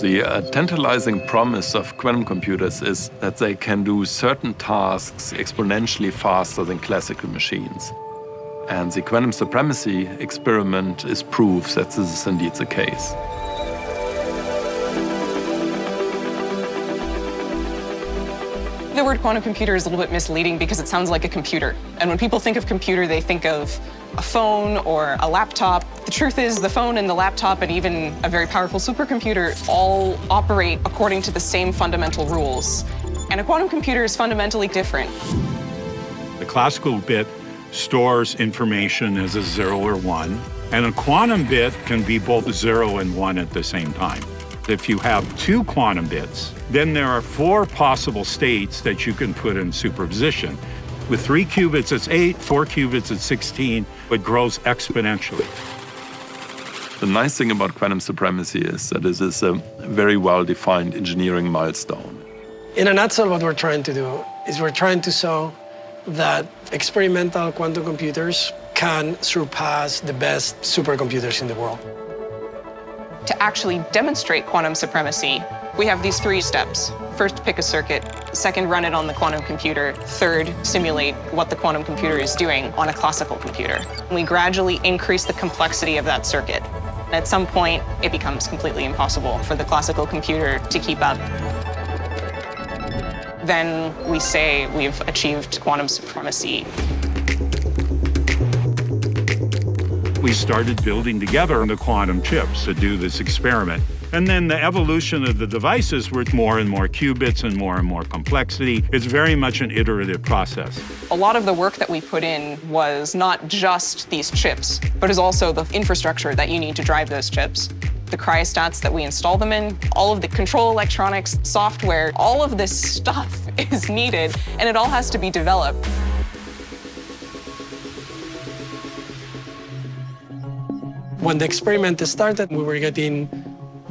The tantalizing promise of quantum computers is that they can do certain tasks exponentially faster than classical machines. And the quantum supremacy experiment is proof that this is indeed the case. The word quantum computer is a little bit misleading because it sounds like a computer. And when people think of computer, they think of a phone or a laptop. The truth is the phone and the laptop and even a very powerful supercomputer all operate according to the same fundamental rules. And a quantum computer is fundamentally different. The classical bit stores information as a 0 or 1, and a quantum bit can be both 0 and 1 at the same time. If you have 2 quantum bits, then there are 4 possible states that you can put in superposition. With 3 qubits, it's 8, 4 qubits, it's 16. It grows exponentially. The nice thing about quantum supremacy is that it is a very well-defined engineering milestone. In a nutshell, what we're trying to do is we're trying to show that experimental quantum computers can surpass the best supercomputers in the world. To actually demonstrate quantum supremacy, we have these 3 steps. First, pick a circuit. Second, run it on the quantum computer. Third, simulate what the quantum computer is doing on a classical computer. We gradually increase the complexity of that circuit. At some point, it becomes completely impossible for the classical computer to keep up. Then we say we've achieved quantum supremacy. We started building together the quantum chips to do this experiment. And then the evolution of the devices with more and more qubits and more complexity. It's very much an iterative process. A lot of the work that we put in was not just these chips, but is also the infrastructure that you need to drive those chips. The cryostats that we install them in, all of the control electronics, software, all of this stuff is needed, and it all has to be developed. When the experiment started, we were getting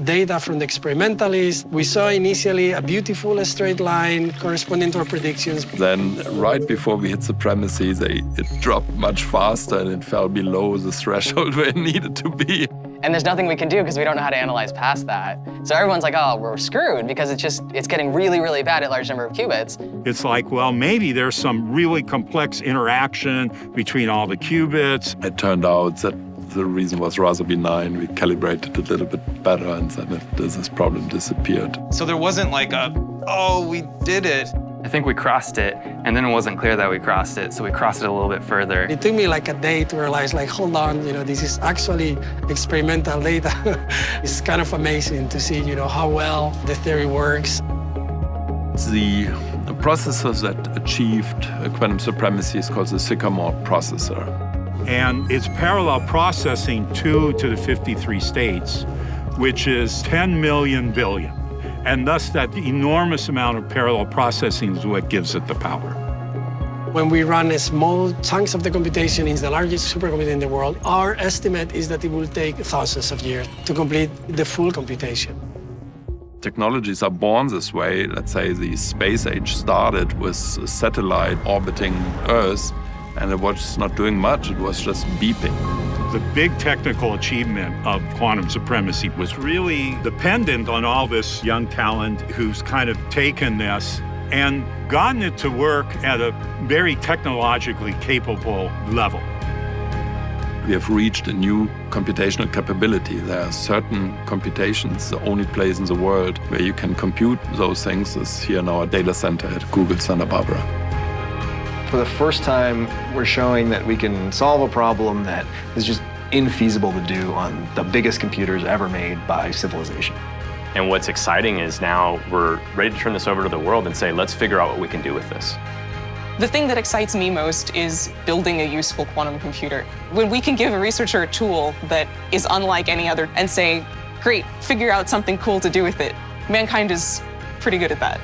data from the experimentalists. We saw initially a beautiful straight line corresponding to our predictions. Then, right before we hit supremacy, it dropped much faster and it fell below the threshold where it needed to be. And there's nothing we can do because we don't know how to analyze past that. So everyone's like, oh, we're screwed because it's getting really, really bad at large number of qubits. It's like, well, maybe there's some really complex interaction between all the qubits. It turned out that the reason was rather benign. We calibrated a little bit better and then this problem disappeared. So there wasn't like a, oh, we did it. I think we crossed it, and then it wasn't clear that we crossed it, so we crossed it a little bit further. It took me like a day to realize, like, hold on, this is actually experimental data. It's kind of amazing to see, how well the theory works. The processor that achieved quantum supremacy is called the Sycamore processor. And it's parallel processing 2 to the 53 states, which is 10 million billion. And thus that enormous amount of parallel processing is what gives it the power. When we run small chunks of the computation in the largest supercomputer in the world, our estimate is that it will take thousands of years to complete the full computation. Technologies are born this way. Let's say the space age started with a satellite orbiting Earth, and it was not doing much, it was just beeping. The big technical achievement of quantum supremacy was really dependent on all this young talent who's kind of taken this and gotten it to work at a very technologically capable level. We have reached a new computational capability. There are certain computations, the only place in the world where you can compute those things is here in our data center at Google Santa Barbara. For the first time, we're showing that we can solve a problem that is just infeasible to do on the biggest computers ever made by civilization. And what's exciting is now we're ready to turn this over to the world and say, let's figure out what we can do with this. The thing that excites me most is building a useful quantum computer. When we can give a researcher a tool that is unlike any other and say, great, figure out something cool to do with it. Mankind is pretty good at that.